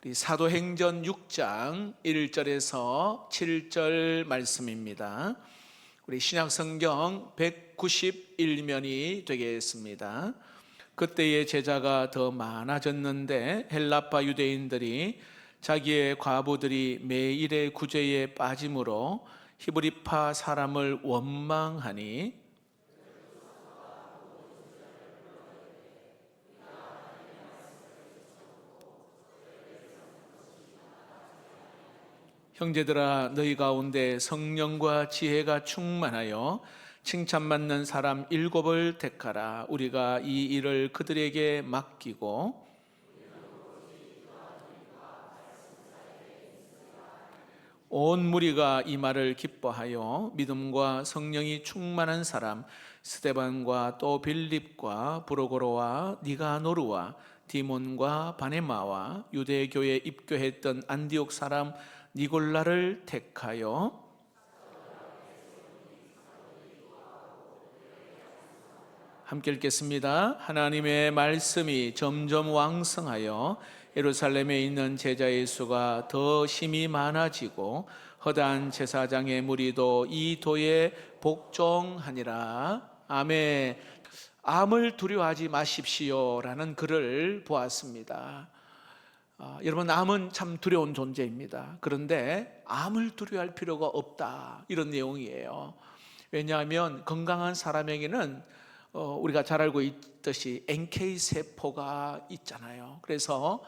우리 사도행전 6장 1절에서 7절 말씀입니다. 우리 신약성경 191면이 되겠습니다. 그때의 제자가 더 많아졌는데 헬라파 유대인들이 자기의 과부들이 매일의 구제에 빠짐으로 히브리파 사람을 원망하니 형제들아, 너희 가운데 성령과 지혜가 충만하여 칭찬받는 사람 7을 택하라. 우리가 이 일을 그들에게 맡기고 온 무리가 이 말을 기뻐하여 믿음과 성령이 충만한 사람 스데반과 또 빌립과 브로고로와 니가노르와 디몬과 바네마와 유대교에 입교했던 안디옥 사람 니골라를 택하여 함께 읽겠습니다. 하나님의 말씀이 점점 왕성하여 예루살렘에 있는 제자의 수가 더 심히 많아지고 허다한 제사장의 무리도 이 도에 복종하니라. 아멘. 암을 두려워하지 마십시오 라는 글을 보았습니다. 여러분, 암은 참 두려운 존재입니다. 그런데 암을 두려워할 필요가 없다, 이런 내용이에요. 왜냐하면 건강한 사람에게는 우리가 잘 알고 있듯이 NK세포가 있잖아요. 그래서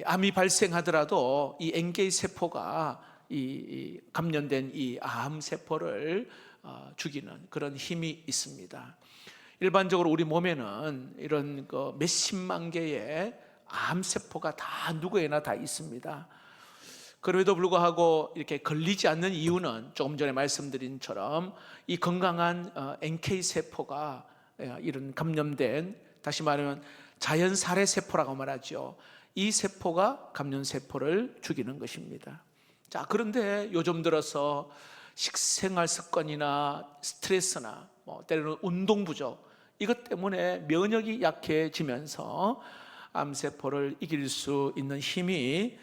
암이 발생하더라도 이 NK세포가 이 감염된 이 암세포를 죽이는 그런 힘이 있습니다. 일반적으로 우리 몸에는 이런 몇십만 개의 암세포가 다 누구에나 다 있습니다. 그럼에도 불구하고 이렇게 걸리지 않는 이유는 조금 전에 말씀드린 처럼 이 건강한 NK세포가 이런 감염된, 다시 말하면 자연살해세포라고 말하죠. 이 세포가 감염세포를 죽이는 것입니다. 자, 그런데 요즘 들어서 식생활 습관이나 스트레스나 때로는 운동 부족, 이것 때문에 면역이 약해지면서 암세포를 이길 수 있는 힘이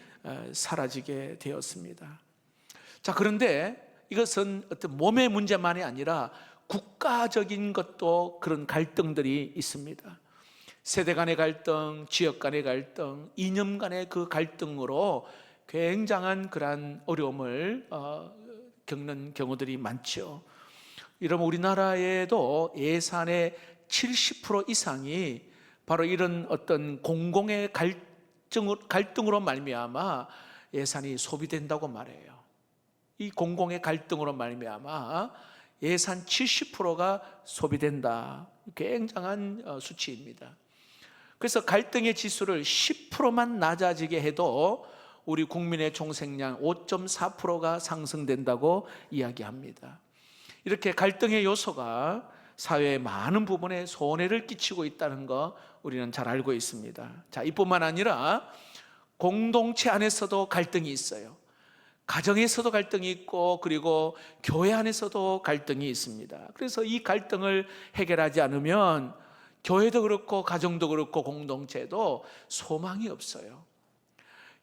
사라지게 되었습니다. 자, 그런데 이것은 어떤 몸의 문제만이 아니라 국가적인 것도 그런 갈등들이 있습니다. 세대 간의 갈등, 지역 간의 갈등, 이념 간의 그 갈등으로 굉장한 그러한 어려움을 겪는 경우들이 많죠. 여러분, 우리나라에도 예산의 70% 이상이 바로 이런 어떤 공공의 갈등으로 말미암아 예산이 소비된다고 말해요. 이 공공의 갈등으로 말미암아 예산 70%가 소비된다. 굉장한 수치입니다. 그래서 갈등의 지수를 10%만 낮아지게 해도 우리 국민의 총생량 5.4%가 상승된다고 이야기합니다. 이렇게 갈등의 요소가 사회의 많은 부분에 손해를 끼치고 있다는 거 우리는 잘 알고 있습니다. 자, 이뿐만 아니라 공동체 안에서도 갈등이 있어요. 가정에서도 갈등이 있고, 그리고 교회 안에서도 갈등이 있습니다. 그래서 이 갈등을 해결하지 않으면 교회도 그렇고 가정도 그렇고 공동체도 소망이 없어요.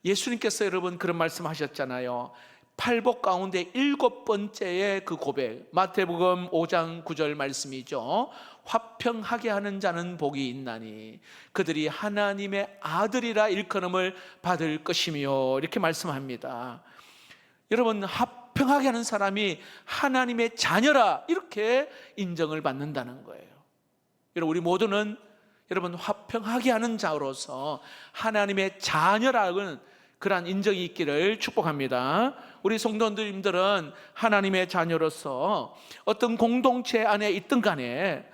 예수님께서 여러분 그런 말씀하셨잖아요. 팔복 가운데 7번째의 그 고백, 마태복음 5장 9절 말씀이죠. 화평하게 하는 자는 복이 있나니 그들이 하나님의 아들이라 일컬음을 받을 것이며, 이렇게 말씀합니다. 여러분, 화평하게 하는 사람이 하나님의 자녀라, 이렇게 인정을 받는다는 거예요. 여러분, 우리 모두는 여러분 화평하게 하는 자로서 하나님의 자녀라는 그러한 인정이 있기를 축복합니다. 우리 성도님들은 하나님의 자녀로서 어떤 공동체 안에 있든 간에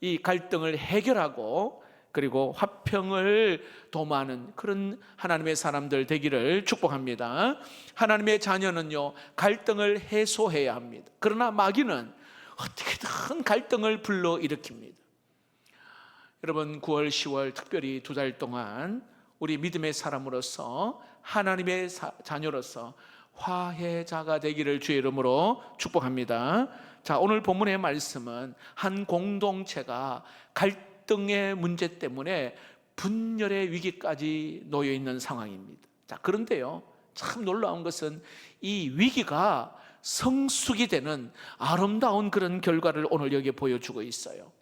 이 갈등을 해결하고 그리고 화평을 도모하는 그런 하나님의 사람들 되기를 축복합니다. 하나님의 자녀는요, 갈등을 해소해야 합니다. 그러나 마귀는 어떻게든 갈등을 불러일으킵니다. 여러분, 9월, 10월 특별히 2달 동안 우리 믿음의 사람으로서 하나님의 자녀로서 화해자가 되기를 주의 이름으로 축복합니다. 자, 오늘 본문의 말씀은 한 공동체가 갈등의 문제 때문에 분열의 위기까지 놓여 있는 상황입니다. 자, 그런데요, 참 놀라운 것은 이 위기가 성숙이 되는 아름다운 그런 결과를 오늘 여기에 보여주고 있어요.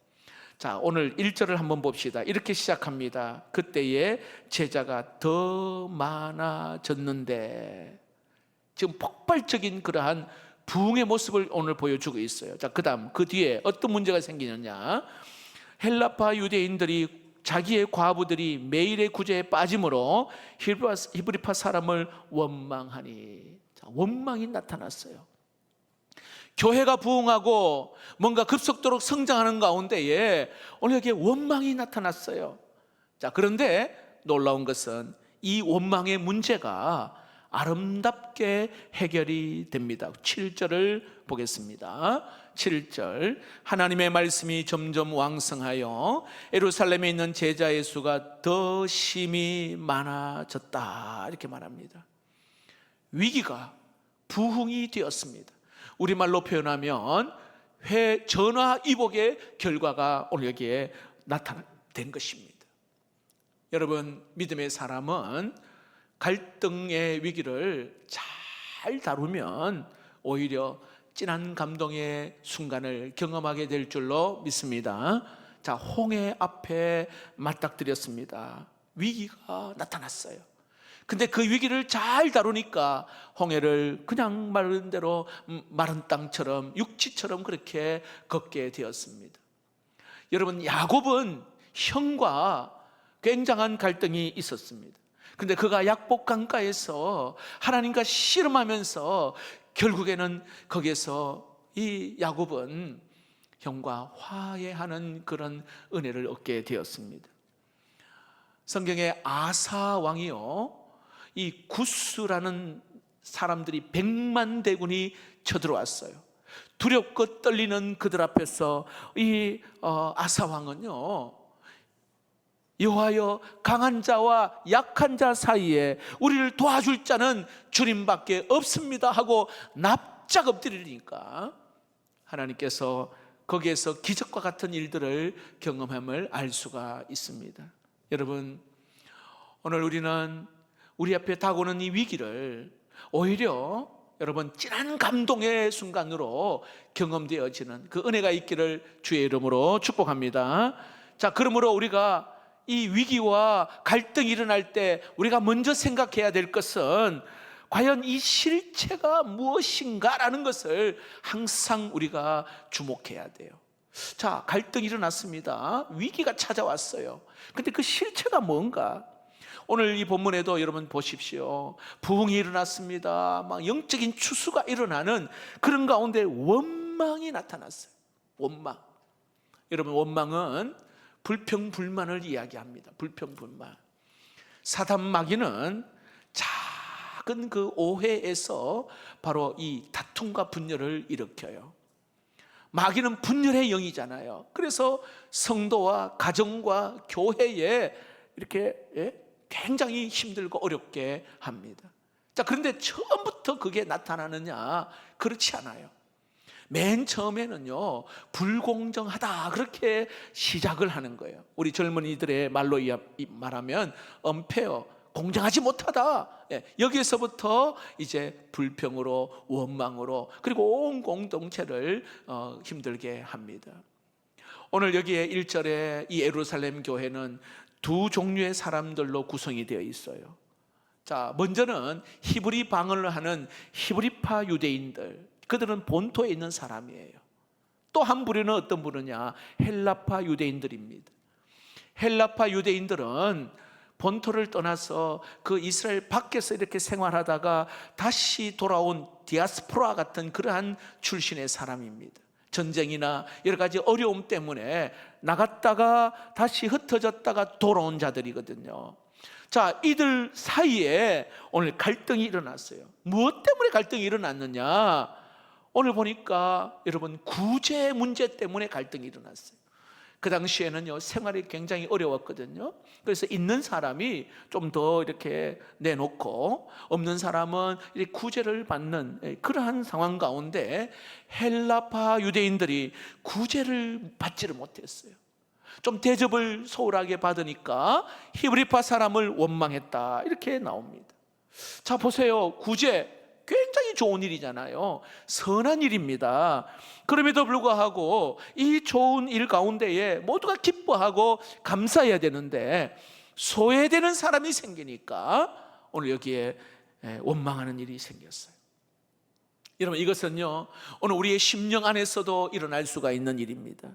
자, 오늘 1절을 한번 봅시다. 이렇게 시작합니다. 그때에 제자가 더 많아졌는데, 지금 폭발적인 그러한 부흥의 모습을 오늘 보여주고 있어요. 자, 그다음 그 뒤에 어떤 문제가 생기느냐? 헬라파 유대인들이 자기의 과부들이 매일의 구제에 빠짐으로 히브리파 사람을 원망하니. 자, 원망이 나타났어요. 교회가 부흥하고 뭔가 급속도로 성장하는 가운데에 오늘 여기에 원망이 나타났어요. 자, 그런데 놀라운 것은 이 원망의 문제가 아름답게 해결이 됩니다. 7절을 보겠습니다. 7절, 하나님의 말씀이 점점 왕성하여 예루살렘에 있는 제자의 수가 더 심히 많아졌다, 이렇게 말합니다. 위기가 부흥이 되었습니다. 우리말로 표현하면 전화위복의 결과가 오늘 여기에 나타낸 것입니다. 여러분, 믿음의 사람은 갈등의 위기를 잘 다루면 오히려 진한 감동의 순간을 경험하게 될 줄로 믿습니다. 자, 홍해 앞에 맞닥뜨렸습니다. 위기가 나타났어요. 근데 그 위기를 잘 다루니까 홍해를 그냥 마른 대로 마른 땅처럼 육지처럼 그렇게 걷게 되었습니다. 여러분, 야곱은 형과 굉장한 갈등이 있었습니다. 근데 그가 약복 강가에서 하나님과 씨름하면서 결국에는 거기에서 이 야곱은 형과 화해하는 그런 은혜를 얻게 되었습니다. 성경에 아사 왕이요, 이 구스라는 사람들이 100만 대군이 쳐들어왔어요. 두렵고 떨리는 그들 앞에서 이 아사 왕은요, 여호와여, 강한 자와 약한 자 사이에 우리를 도와줄 자는 주님밖에 없습니다 하고 납작 엎드리니까 하나님께서 거기에서 기적과 같은 일들을 경험함을 알 수가 있습니다. 여러분, 오늘 우리는 우리 앞에 다가오는 이 위기를 오히려 여러분 진한 감동의 순간으로 경험되어지는 그 은혜가 있기를 주의 이름으로 축복합니다. 자, 그러므로 우리가 이 위기와 갈등이 일어날 때 우리가 먼저 생각해야 될 것은 과연 이 실체가 무엇인가라는 것을 항상 우리가 주목해야 돼요. 자, 갈등이 일어났습니다. 위기가 찾아왔어요. 근데 그 실체가 뭔가? 오늘 이 본문에도 여러분 보십시오. 부흥이 일어났습니다. 막 영적인 추수가 일어나는 그런 가운데 원망이 나타났어요. 원망. 여러분, 원망은 불평불만을 이야기합니다. 불평불만. 사단 마귀는 작은 그 오해에서 바로 이 다툼과 분열을 일으켜요. 마귀는 분열의 영이잖아요. 그래서 성도와 가정과 교회에 이렇게 굉장히 힘들고 어렵게 합니다. 자, 그런데 처음부터 그게 나타나느냐? 그렇지 않아요. 맨 처음에는요, 불공정하다 그렇게 시작을 하는 거예요. 우리 젊은이들의 말로 말하면 unfair, 공정하지 못하다. 여기에서부터 이제 불평으로, 원망으로, 그리고 온 공동체를 힘들게 합니다. 오늘 여기에 1절에 이 예루살렘 교회는 두 종류의 사람들로 구성이 되어 있어요. 자, 먼저는 히브리 방언을 하는 히브리파 유대인들, 그들은 본토에 있는 사람이에요. 또 한 부류는 어떤 부류냐? 헬라파 유대인들입니다. 헬라파 유대인들은 본토를 떠나서 그 이스라엘 밖에서 이렇게 생활하다가 다시 돌아온 디아스포라 같은 그러한 출신의 사람입니다. 전쟁이나 여러 가지 어려움 때문에 나갔다가 다시 흩어졌다가 돌아온 자들이거든요. 자, 이들 사이에 오늘 갈등이 일어났어요. 무엇 때문에 갈등이 일어났느냐? 오늘 보니까 여러분 구제 문제 때문에 갈등이 일어났어요. 그 당시에는요, 생활이 굉장히 어려웠거든요. 그래서 있는 사람이 좀 더 이렇게 내놓고 없는 사람은 이렇게 구제를 받는 그러한 상황 가운데 헬라파 유대인들이 구제를 받지를 못했어요. 좀 대접을 소홀하게 받으니까 히브리파 사람을 원망했다, 이렇게 나옵니다. 자, 보세요. 구제 굉장히 좋은 일이잖아요. 선한 일입니다. 그럼에도 불구하고 이 좋은 일 가운데에 모두가 기뻐하고 감사해야 되는데 소외되는 사람이 생기니까 오늘 여기에 원망하는 일이 생겼어요. 여러분, 이것은요 오늘 우리의 심령 안에서도 일어날 수가 있는 일입니다.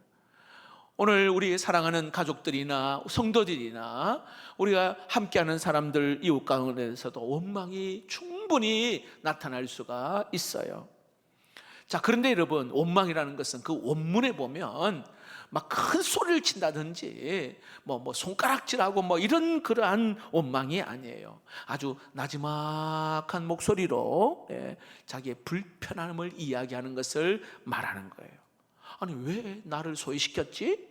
오늘 우리 사랑하는 가족들이나 성도들이나 우리가 함께하는 사람들, 이웃 가운데서도 원망이 충분히 나타날 수가 있어요. 자, 그런데 여러분, 원망이라는 것은 그 원문에 보면 막 큰 소리를 친다든지 뭐 손가락질하고 뭐 이런 그러한 원망이 아니에요. 아주 나지막한 목소리로 자기의 불편함을 이야기하는 것을 말하는 거예요. 아니, 왜 나를 소외시켰지?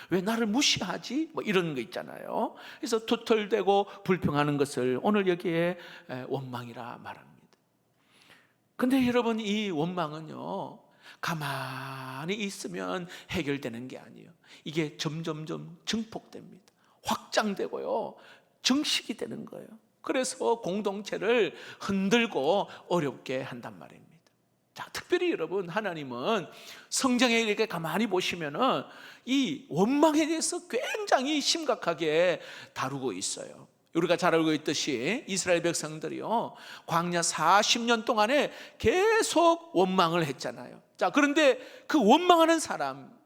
왜 나를 무시하지? 뭐 이런 거 있잖아요. 그래서 투덜대고 불평하는 것을 오늘 여기에 원망이라 말합니다. 근데 여러분, 이 원망은요 가만히 있으면 해결되는 게 아니에요. 이게 점점점 증폭됩니다. 확장되고요 증식이 되는 거예요. 그래서 공동체를 흔들고 어렵게 한단 말입니다. 자, 특별히 여러분, 하나님은 성경에 이렇게 가만히 보시면은 이 원망에 대해서 굉장히 심각하게 다루고 있어요. 우리가 잘 알고 있듯이 이스라엘 백성들이요 광야 40년 동안에 계속 원망을 했잖아요. 자, 그런데 그 원망하는 사람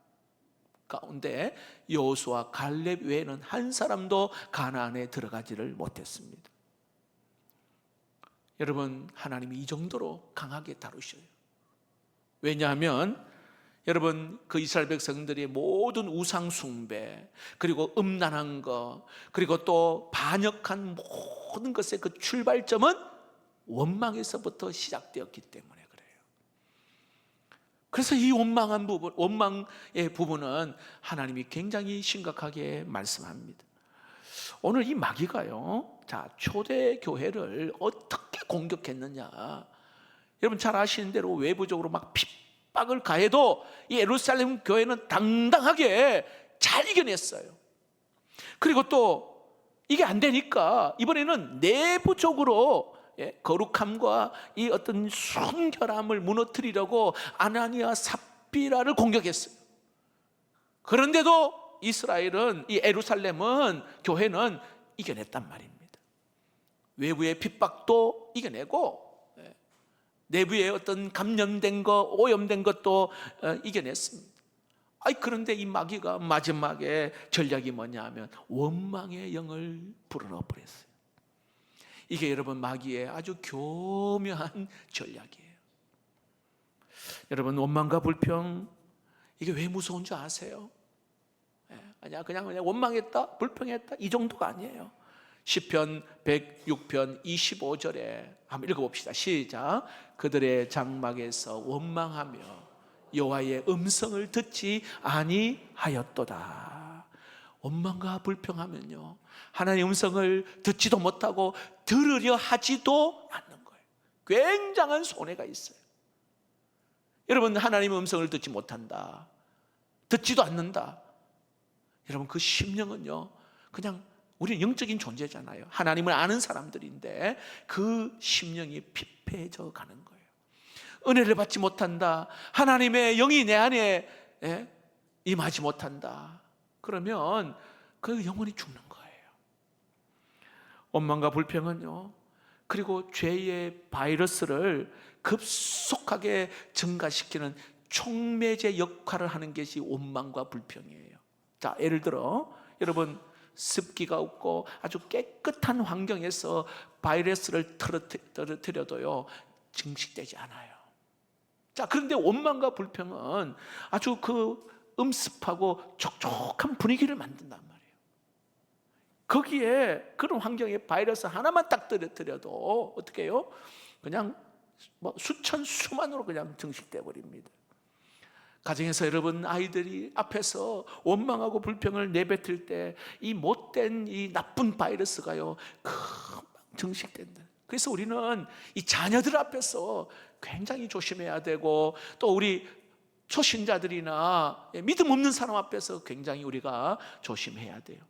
가운데 여호수아, 갈렙 외에는 한 사람도 가나안에 들어가지를 못했습니다. 여러분, 하나님이 이 정도로 강하게 다루셔요. 왜냐하면 여러분, 그 이스라엘 백성들의 모든 우상 숭배, 그리고 음란한 것, 그리고 또 반역한 모든 것의 그 출발점은 원망에서부터 시작되었기 때문에 그래요. 그래서 이 원망한 부분, 원망의 부분은 하나님이 굉장히 심각하게 말씀합니다. 오늘 이 마귀가요, 자, 초대 교회를 어떻게 공격했느냐? 여러분 잘 아시는 대로 외부적으로 막 핍박을 가해도 이 예루살렘 교회는 당당하게 잘 이겨냈어요. 그리고 또 이게 안 되니까 이번에는 내부적으로 거룩함과 이 어떤 순결함을 무너뜨리려고 아나니아 삽비라를 공격했어요. 그런데도 이스라엘은, 이 예루살렘은, 교회는 이겨냈단 말입니다. 외부의 핍박도 이겨내고 내부에 어떤 감염된 것, 오염된 것도 이겨냈습니다. 그런데 이 마귀가 마지막에 전략이 뭐냐 하면 원망의 영을 불어넣어 버렸어요. 이게 여러분 마귀의 아주 교묘한 전략이에요. 여러분, 원망과 불평, 이게 왜 무서운 줄 아세요? 아니야, 그냥 원망했다, 불평했다, 이 정도가 아니에요. 시편 106편 25절에 한번 읽어봅시다. 시작. 그들의 장막에서 원망하며 여호와의 음성을 듣지 아니하였도다. 원망과 불평하면요 하나님의 음성을 듣지도 못하고 들으려 하지도 않는 거예요. 굉장한 손해가 있어요. 여러분, 하나님의 음성을 듣지 못한다, 듣지도 않는다. 여러분, 그 심령은요 그냥, 우리는 영적인 존재잖아요. 하나님을 아는 사람들인데 그 심령이 피폐해져 가는 거예요. 은혜를 받지 못한다, 하나님의 영이 내 안에 임하지 못한다, 그러면 그 영혼이 죽는 거예요. 원망과 불평은요, 그리고 죄의 바이러스를 급속하게 증가시키는 촉매제 역할을 하는 것이 원망과 불평이에요. 자, 예를 들어 여러분, 습기가 없고 아주 깨끗한 환경에서 바이러스를 떨어뜨려도요 증식되지 않아요. 자, 그런데 원망과 불평은 아주 그 음습하고 촉촉한 분위기를 만든단 말이에요. 거기에 그런 환경에 바이러스 하나만 딱 떨어뜨려도 어떻게 해요? 그냥 수천 수만으로 그냥 증식돼 버립니다. 가정에서 여러분 아이들이 앞에서 원망하고 불평을 내뱉을 때 이 못된 이 나쁜 바이러스가요 금방 증식된다. 그래서 우리는 이 자녀들 앞에서 굉장히 조심해야 되고, 또 우리 초신자들이나 믿음 없는 사람 앞에서 굉장히 우리가 조심해야 돼요.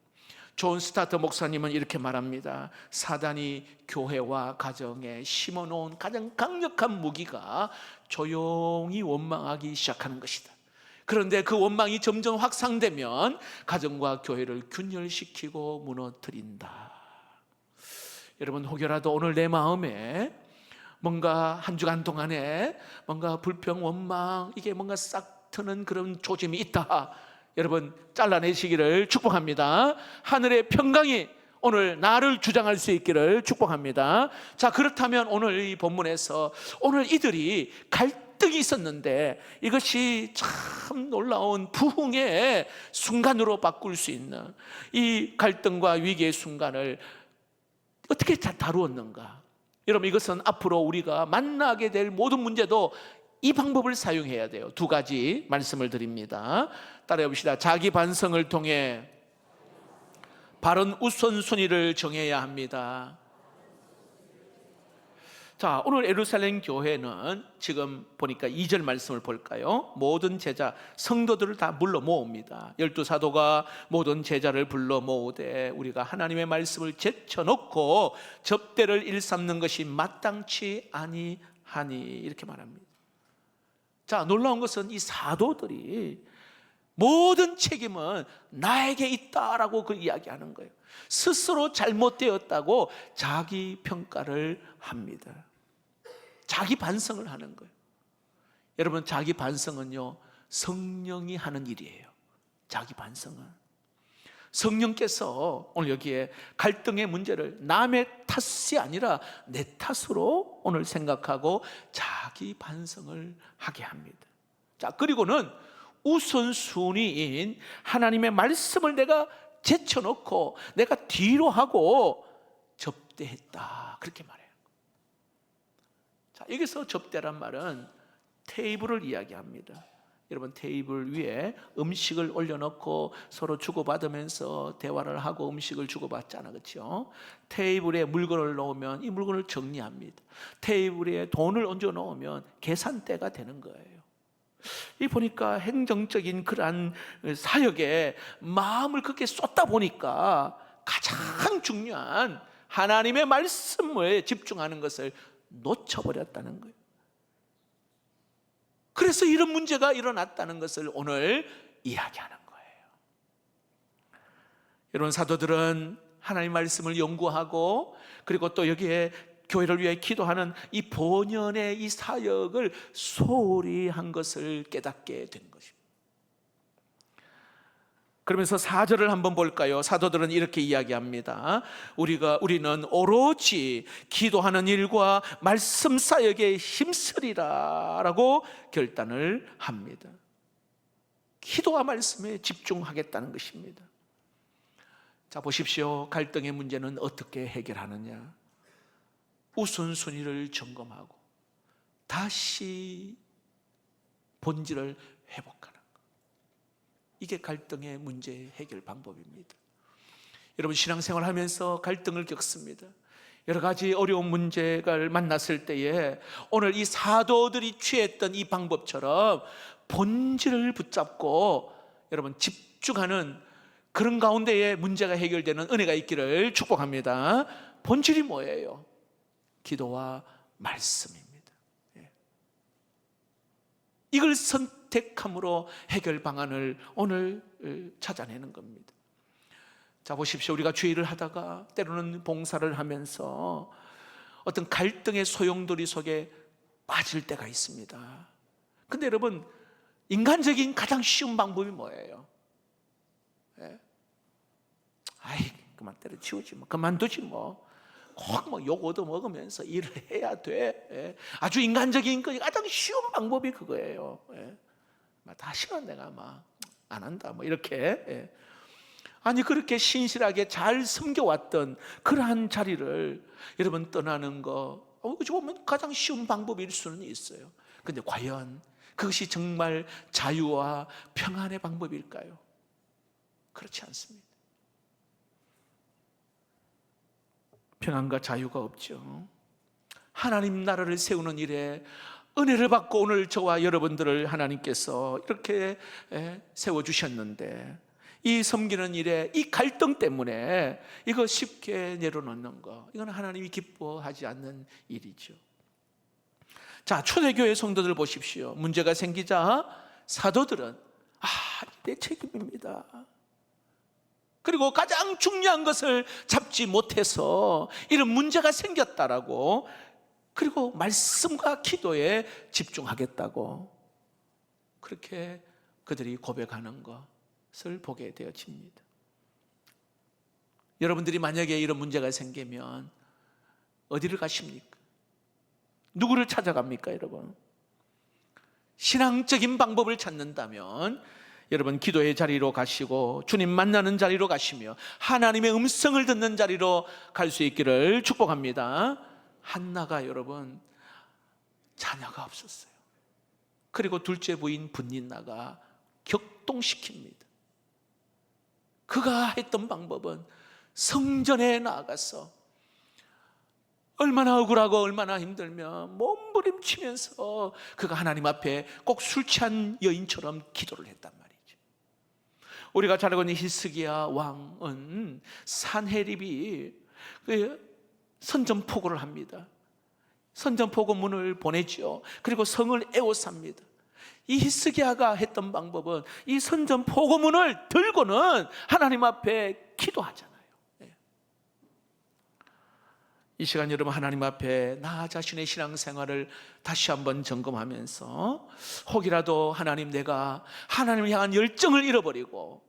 존 스타터 목사님은 이렇게 말합니다. 사단이 교회와 가정에 심어놓은 가장 강력한 무기가 조용히 원망하기 시작하는 것이다. 그런데 그 원망이 점점 확산되면 가정과 교회를 균열시키고 무너뜨린다. 여러분, 혹여라도 오늘 내 마음에 뭔가 한 주간 동안에 뭔가 불평, 원망, 이게 뭔가 싹 트는 그런 조짐이 있다, 여러분 잘라내시기를 축복합니다. 하늘의 평강이 오늘 나를 주장할 수 있기를 축복합니다. 자, 그렇다면 오늘 이 본문에서 오늘 이들이 갈등이 있었는데 이것이 참 놀라운 부흥의 순간으로 바꿀 수 있는 이 갈등과 위기의 순간을 어떻게 잘 다루었는가? 여러분, 이것은 앞으로 우리가 만나게 될 모든 문제도 이 방법을 사용해야 돼요. 두 가지 말씀을 드립니다. 따라해 봅시다. 자기 반성을 통해 바른 우선순위를 정해야 합니다. 자, 오늘 예루살렘 교회는 지금 보니까 2절 말씀을 볼까요? 모든 제자, 성도들을 다 불러 모읍니다. 12사도가 모든 제자를 불러 모으되 우리가 하나님의 말씀을 제쳐놓고 접대를 일삼는 것이 마땅치 아니하니, 이렇게 말합니다. 자, 놀라운 것은 이 사도들이 모든 책임은 나에게 있다라고 그 이야기하는 거예요. 스스로 잘못되었다고 자기 평가를 합니다. 자기 반성을 하는 거예요. 여러분, 자기 반성은요, 성령이 하는 일이에요. 자기 반성은 성령께서 오늘 여기에 갈등의 문제를 남의 탓이 아니라 내 탓으로 오늘 생각하고 자기 반성을 하게 합니다. 자, 그리고는 우선순위인 하나님의 말씀을 내가 제쳐놓고 내가 뒤로 하고 접대했다, 그렇게 말해요. 자, 여기서 접대란 말은 테이블을 이야기합니다. 여러분, 테이블 위에 음식을 올려놓고 서로 주고받으면서 대화를 하고 음식을 주고받잖아, 그렇죠? 테이블에 물건을 놓으면 이 물건을 정리합니다. 테이블에 돈을 얹어 놓으면 계산대가 되는 거예요. 이 보니까 행정적인 그러한 사역에 마음을 그렇게 쏟다 보니까 가장 중요한 하나님의 말씀에 집중하는 것을 놓쳐버렸다는 거예요. 그래서 이런 문제가 일어났다는 것을 오늘 이야기하는 거예요. 여러분, 사도들은 하나님의 말씀을 연구하고 그리고 또 여기에 교회를 위해 기도하는 이 본연의 이 사역을 소홀히 한 것을 깨닫게 된 것입니다. 그러면서 4절을 한번 볼까요? 사도들은 이렇게 이야기합니다. 우리는 오로지 기도하는 일과 말씀 사역에 힘쓰리라 라고 결단을 합니다. 기도와 말씀에 집중하겠다는 것입니다. 자, 보십시오. 갈등의 문제는 어떻게 해결하느냐? 우선순위를 점검하고 다시 본질을 회복하는 것, 이게 갈등의 문제 해결 방법입니다. 여러분, 신앙생활 하면서 갈등을 겪습니다. 여러 가지 어려운 문제를 만났을 때에 오늘 이 사도들이 취했던 이 방법처럼 본질을 붙잡고 여러분 집중하는 그런 가운데에 문제가 해결되는 은혜가 있기를 축복합니다. 본질이 뭐예요? 기도와 말씀입니다. 이걸 선택함으로 해결 방안을 오늘 찾아내는 겁니다. 자, 보십시오. 우리가 주일을 하다가 때로는 봉사를 하면서 어떤 갈등의 소용돌이 속에 빠질 때가 있습니다. 근데 여러분, 인간적인 가장 쉬운 방법이 뭐예요? 아이, 그만 때려치우지 뭐, 그만두지 뭐, 꼭 뭐 욕 얻어먹으면서 일을 해야 돼. 아주 인간적인 가장 쉬운 방법이 그거예요. 다시는 내가 막 안 한다 뭐 이렇게. 아니, 그렇게 신실하게 잘 섬겨왔던 그러한 자리를 여러분 떠나는 거, 어찌 보면 가장 쉬운 방법일 수는 있어요. 근데 과연 그것이 정말 자유와 평안의 방법일까요? 그렇지 않습니다. 평안과 자유가 없죠. 하나님 나라를 세우는 일에 은혜를 받고 오늘 저와 여러분들을 하나님께서 이렇게 세워주셨는데 이 섬기는 일에 이 갈등 때문에 이거 쉽게 내려놓는 거, 이건 하나님이 기뻐하지 않는 일이죠. 자, 초대교회 성도들 보십시오. 문제가 생기자 사도들은 내 책임입니다. 그리고 가장 중요한 것을 잡지 못해서 이런 문제가 생겼다라고, 그리고 말씀과 기도에 집중하겠다고 그렇게 그들이 고백하는 것을 보게 되어집니다. 여러분들이 만약에 이런 문제가 생기면 어디를 가십니까? 누구를 찾아갑니까, 여러분? 신앙적인 방법을 찾는다면 여러분 기도의 자리로 가시고 주님 만나는 자리로 가시며 하나님의 음성을 듣는 자리로 갈 수 있기를 축복합니다. 한나가 여러분 자녀가 없었어요. 그리고 둘째 부인 분린나가 격동시킵니다. 그가 했던 방법은 성전에 나아가서 얼마나 억울하고 얼마나 힘들면 몸부림치면서 그가 하나님 앞에 꼭 술 취한 여인처럼 기도를 했단 말이죠. 우리가 잘 알고 있는 히스기야 왕은 산헤립이 선전포고를 합니다. 선전포고문을 보내죠. 그리고 성을 에워쌉니다. 이 히스기야가 했던 방법은 이 선전포고문을 들고는 하나님 앞에 기도하잖아요. 이 시간 여러분 하나님 앞에 나 자신의 신앙생활을 다시 한번 점검하면서 혹이라도 하나님, 내가 하나님을 향한 열정을 잃어버리고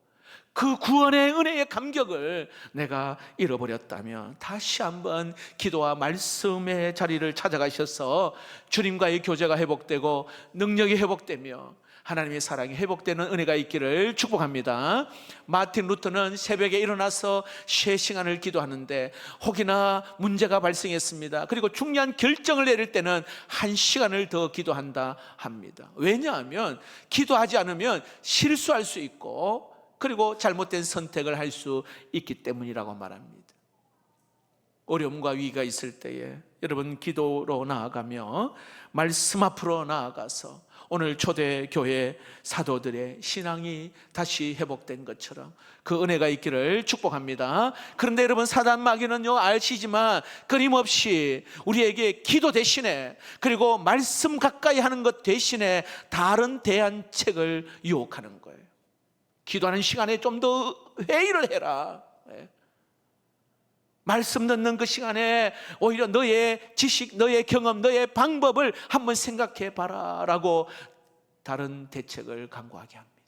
그 구원의 은혜의 감격을 내가 잃어버렸다면 다시 한번 기도와 말씀의 자리를 찾아가셔서 주님과의 교제가 회복되고 능력이 회복되며 하나님의 사랑이 회복되는 은혜가 있기를 축복합니다. 마틴 루터는 새벽에 일어나서 새 시간을 기도하는데 혹이나 문제가 발생했습니다. 그리고 중요한 결정을 내릴 때는 1시간을 더 기도한다 합니다. 왜냐하면 기도하지 않으면 실수할 수 있고 그리고 잘못된 선택을 할 수 있기 때문이라고 말합니다. 어려움과 위기가 있을 때에 여러분 기도로 나아가며 말씀 앞으로 나아가서 오늘 초대교회 사도들의 신앙이 다시 회복된 것처럼 그 은혜가 있기를 축복합니다. 그런데 여러분 사단 마귀는요, 아시지만 끊임없이 우리에게 기도 대신에 그리고 말씀 가까이 하는 것 대신에 다른 대안책을 유혹하는 거예요. 기도하는 시간에 좀 더 회의를 해라. 말씀 듣는 그 시간에 오히려 너의 지식, 너의 경험, 너의 방법을 한번 생각해 봐라 라고 다른 대책을 강구하게 합니다.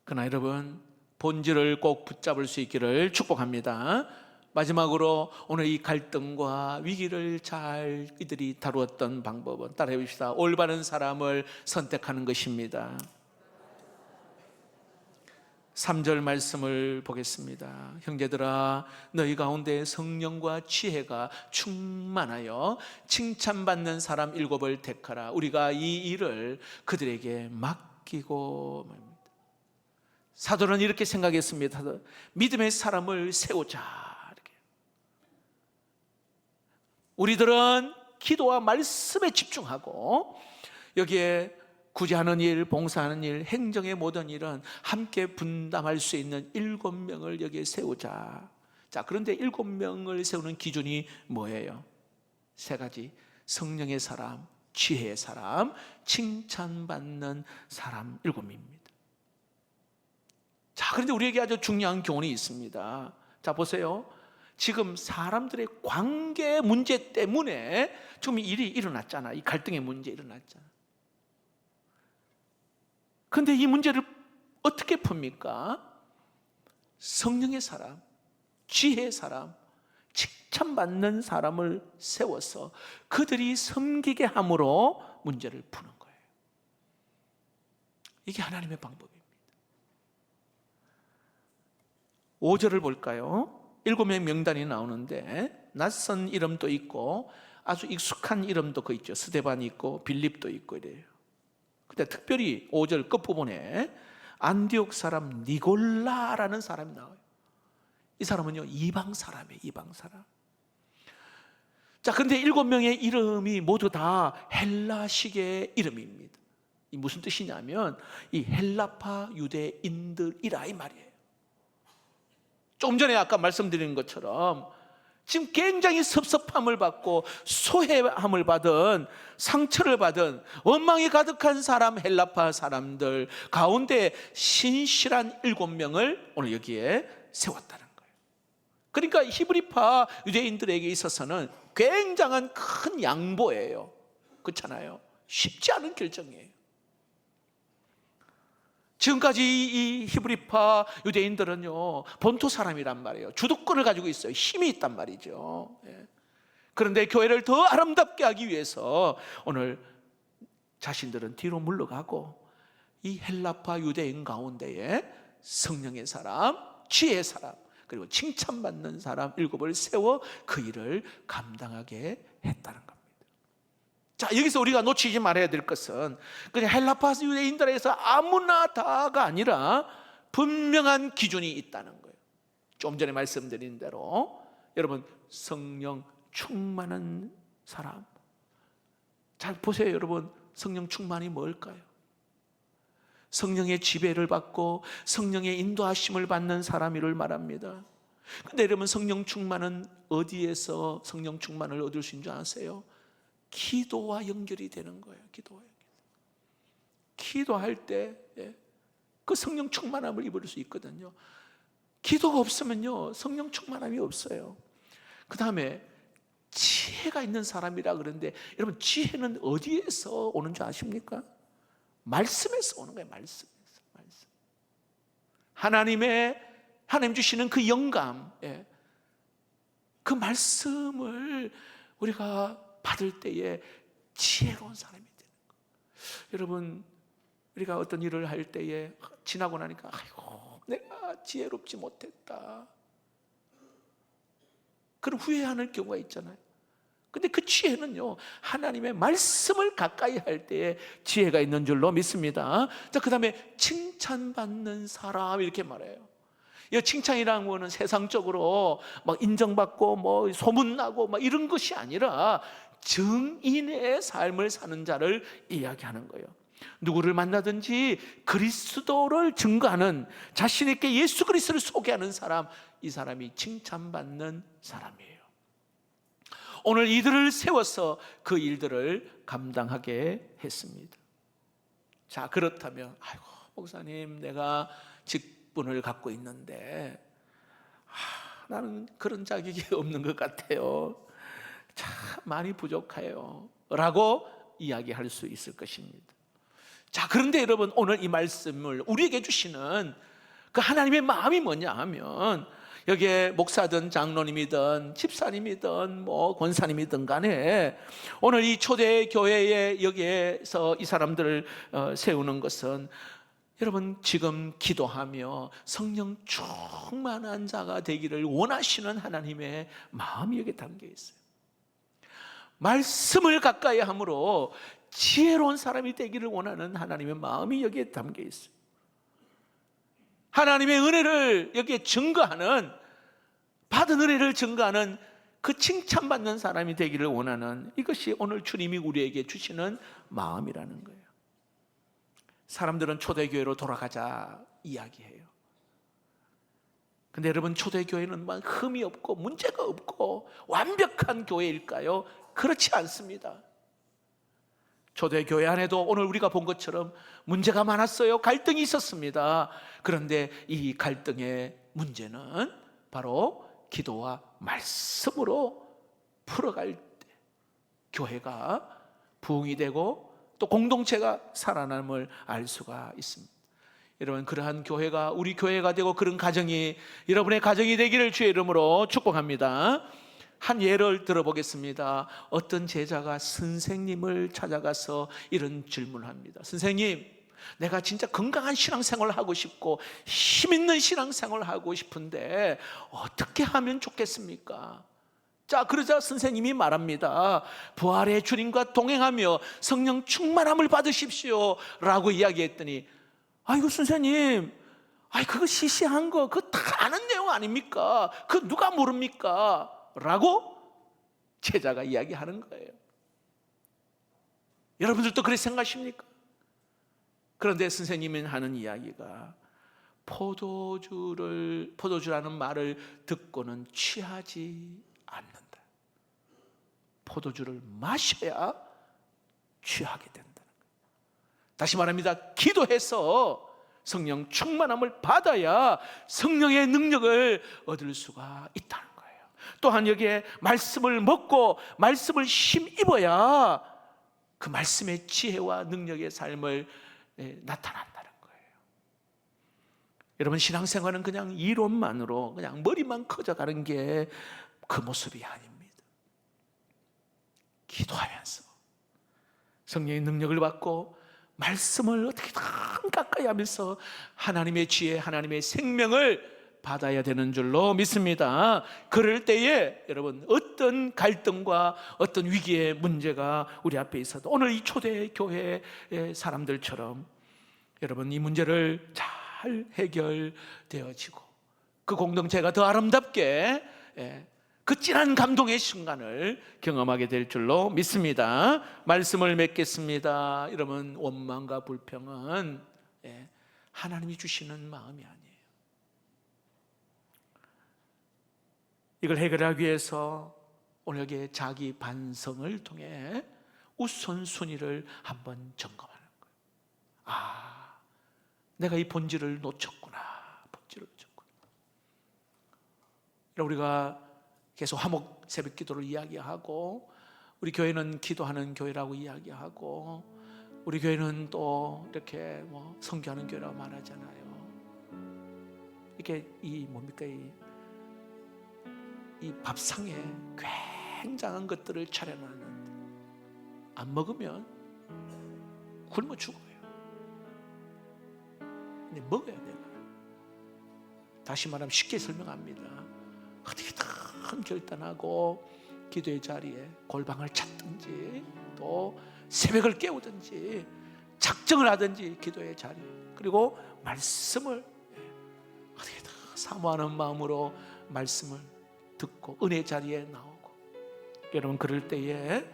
그러나 여러분 본질을 꼭 붙잡을 수 있기를 축복합니다. 마지막으로 오늘 이 갈등과 위기를 잘 이들이 다루었던 방법은 따라해 봅시다. 올바른 사람을 선택하는 것입니다. 3절 말씀을 보겠습니다. 형제들아, 너희 가운데 성령과 지혜가 충만하여 칭찬받는 사람 7을 택하라. 우리가 이 일을 그들에게 맡기고 말입니다. 사도는 이렇게 생각했습니다. 믿음의 사람을 세우자. 이렇게. 우리들은 기도와 말씀에 집중하고 여기에 구제하는 일, 봉사하는 일, 행정의 모든 일은 함께 분담할 수 있는 7명을 여기에 세우자. 자, 그런데 7명을 세우는 기준이 뭐예요? 3가지. 성령의 사람, 지혜의 사람, 칭찬받는 사람 7입니다. 자, 그런데 우리에게 아주 중요한 교훈이 있습니다. 자, 보세요. 지금 사람들의 관계 문제 때문에 지금 일이 일어났잖아. 이 갈등의 문제 일어났잖아. 그런데 이 문제를 어떻게 풉니까? 성령의 사람, 지혜의 사람, 칭찬받는 사람을 세워서 그들이 섬기게 함으로 문제를 푸는 거예요. 이게 하나님의 방법입니다. 5절을 볼까요? 7명의 명단이 나오는데 낯선 이름도 있고 아주 익숙한 이름도 그 있죠. 스데반이 있고 빌립도 있고 이래요. 근데 특별히 5절 끝부분에 안디옥 사람 니골라라는 사람이 나와요. 이 사람은요, 이방 사람이에요. 이방 사람. 자, 그런데 7명의 이름이 모두 다 헬라식의 이름입니다. 이 무슨 뜻이냐면 이 헬라파 유대인들이라 이 말이에요. 좀 전에 아까 말씀드린 것처럼 지금 굉장히 섭섭함을 받고 소외함을 받은, 상처를 받은, 원망이 가득한 사람, 헬라파 사람들 가운데 신실한 7명을 오늘 여기에 세웠다는 거예요. 그러니까 히브리파 유대인들에게 있어서는 굉장한 큰 양보예요. 그렇잖아요. 쉽지 않은 결정이에요. 지금까지 이 히브리파 유대인들은요, 본토 사람이란 말이에요. 주도권을 가지고 있어요. 힘이 있단 말이죠. 그런데 교회를 더 아름답게 하기 위해서 오늘 자신들은 뒤로 물러가고 이 헬라파 유대인 가운데에 성령의 사람, 지혜의 사람, 그리고 칭찬받는 사람 7을 세워 그 일을 감당하게 했다는 겁니다. 자, 여기서 우리가 놓치지 말아야 될 것은 그냥 헬라파 유대인들에서 아무나 다가 아니라 분명한 기준이 있다는 거예요. 좀 전에 말씀드린 대로 여러분, 성령 충만한 사람, 잘 보세요. 여러분, 성령 충만이 뭘까요? 성령의 지배를 받고 성령의 인도하심을 받는 사람이를 말합니다. 근데 여러분, 성령 충만은 어디에서 성령 충만을 얻을 수 있는 줄 아세요? 기도와 연결이 되는 거예요. 기도와 연결. 기도할 때 그 성령 충만함을 입을 수 있거든요. 기도가 없으면요, 성령 충만함이 없어요. 그 다음에 지혜가 있는 사람이라 그러는데, 여러분, 지혜는 어디에서 오는 줄 아십니까? 말씀에서 오는 거예요. 말씀. 하나님 주시는 그 영감, 그 말씀을 우리가 받을 때에 지혜로운 사람이 되는 거예요. 여러분, 우리가 어떤 일을 할 때에 지나고 나니까 아이고, 내가 지혜롭지 못했다, 그런 후회하는 경우가 있잖아요. 근데 그 지혜는요, 하나님의 말씀을 가까이 할 때에 지혜가 있는 줄로 믿습니다. 자, 그 다음에 칭찬받는 사람, 이렇게 말해요. 이 칭찬이라는 거는 세상적으로 막 인정받고 뭐 소문나고 막 이런 것이 아니라 증인의 삶을 사는 자를 이야기하는 거예요. 누구를 만나든지 그리스도를 증거하는, 자신 있게 예수 그리스도를 소개하는 사람, 이 사람이 칭찬받는 사람이에요. 오늘 이들을 세워서 그 일들을 감당하게 했습니다. 자, 그렇다면 아이고, 목사님, 내가 직분을 갖고 있는데 나는 그런 자격이 없는 것 같아요. 참 많이 부족해요 라고 이야기할 수 있을 것입니다. 자, 그런데 여러분, 오늘 이 말씀을 우리에게 주시는 그 하나님의 마음이 뭐냐 하면, 여기에 목사든 장로님이든 집사님이든 뭐 권사님이든 간에 오늘 이 초대교회에 여기에서 이 사람들을 세우는 것은, 여러분, 지금 기도하며 성령 충만한 자가 되기를 원하시는 하나님의 마음이 여기에 담겨 있어요. 말씀을 가까이 함으로 지혜로운 사람이 되기를 원하는 하나님의 마음이 여기에 담겨 있어요. 하나님의 은혜를 여기에 증거하는, 받은 은혜를 증거하는 그 칭찬받는 사람이 되기를 원하는, 이것이 오늘 주님이 우리에게 주시는 마음이라는 거예요. 사람들은 초대교회로 돌아가자 이야기해요. 근데 여러분, 초대교회는 막 흠이 없고 문제가 없고 완벽한 교회일까요? 그렇지 않습니다. 초대교회 안에도 오늘 우리가 본 것처럼 문제가 많았어요. 갈등이 있었습니다. 그런데 이 갈등의 문제는 바로 기도와 말씀으로 풀어갈 때 교회가 부흥이 되고 또 공동체가 살아남을 알 수가 있습니다. 여러분, 그러한 교회가 우리 교회가 되고 그런 가정이 여러분의 가정이 되기를 주의 이름으로 축복합니다. 한 예를 들어보겠습니다. 어떤 제자가 선생님을 찾아가서 이런 질문을 합니다. 선생님, 내가 진짜 건강한 신앙생활을 하고 싶고 힘있는 신앙생활을 하고 싶은데 어떻게 하면 좋겠습니까? 자, 그러자 선생님이 말합니다. 부활의 주님과 동행하며 성령 충만함을 받으십시오 라고 이야기했더니, 아이고 선생님, 그거 시시한 거, 그거 다 아는 내용 아닙니까? 그거 누가 모릅니까? 라고 제자가 이야기하는 거예요. 여러분들도 그렇게 생각하십니까? 그런데 선생님이 하는 이야기가 포도주라는 말을 듣고는 취하지 않는다. 포도주를 마셔야 취하게 된다는 거예요. 다시 말합니다. 기도해서 성령 충만함을 받아야 성령의 능력을 얻을 수가 있다는 거예요. 또한 여기에 말씀을 먹고 말씀을 힘입어야 그 말씀의 지혜와 능력의 삶을 나타난다는 거예요. 여러분, 신앙생활은 그냥 이론만으로 그냥 머리만 커져가는 게 그 모습이 아닙니다. 기도하면서 성령의 능력을 받고 말씀을 어떻게든 가까이 하면서 하나님의 지혜, 하나님의 생명을 받아야 되는 줄로 믿습니다. 그럴 때에 여러분, 어떤 갈등과 어떤 위기의 문제가 우리 앞에 있어도 오늘 이 초대교회의 사람들처럼 여러분, 이 문제를 잘 해결되어지고 그 공동체가 더 아름답게 그 진한 감동의 순간을 경험하게 될 줄로 믿습니다. 말씀을 맺겠습니다. 여러분, 원망과 불평은 하나님이 주시는 마음이 아니에요. 이걸 해결하기 위해서 오늘 여기에 자기 반성을 통해 우선순위를 한번 점검하는 거예요. 아, 내가 이 본질을 놓쳤구나. 우리가 계속 화목 새벽 기도를 이야기하고, 우리 교회는 기도하는 교회라고 이야기하고, 우리 교회는 또 이렇게 선교하는 교회라고 말하잖아요. 이게 뭡니까? 이 밥상에 굉장한 것들을 차려놨는데 안 먹으면 굶어 죽어요. 근데 먹어야 돼요. 다시 말하면 쉽게 설명합니다. 어떻게든 결단하고 기도의 자리에 골방을 찾든지 또 새벽을 깨우든지 작정을 하든지 기도의 자리에, 그리고 말씀을 어떻게든 사모하는 마음으로 말씀을 듣고 은혜 자리에 나오고, 여러분, 그럴 때에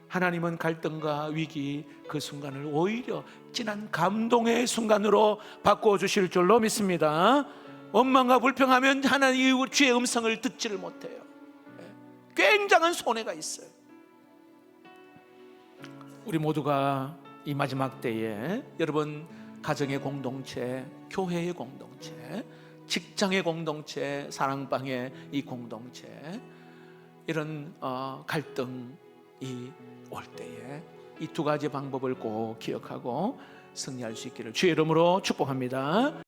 하나님은 갈등과 위기 그 순간을 오히려 진한 감동의 순간으로 바꾸어 주실 줄로 믿습니다. 원망과 불평하면 하나님의 주의 음성을 듣지를 못해요. 굉장한 손해가 있어요. 우리 모두가 이 마지막 때에 여러분, 가정의 공동체, 교회의 공동체, 직장의 공동체, 사랑방의 이 공동체, 이런 갈등이 올 때에 이 두 가지 방법을 꼭 기억하고 승리할 수 있기를 주의 이름으로 축복합니다.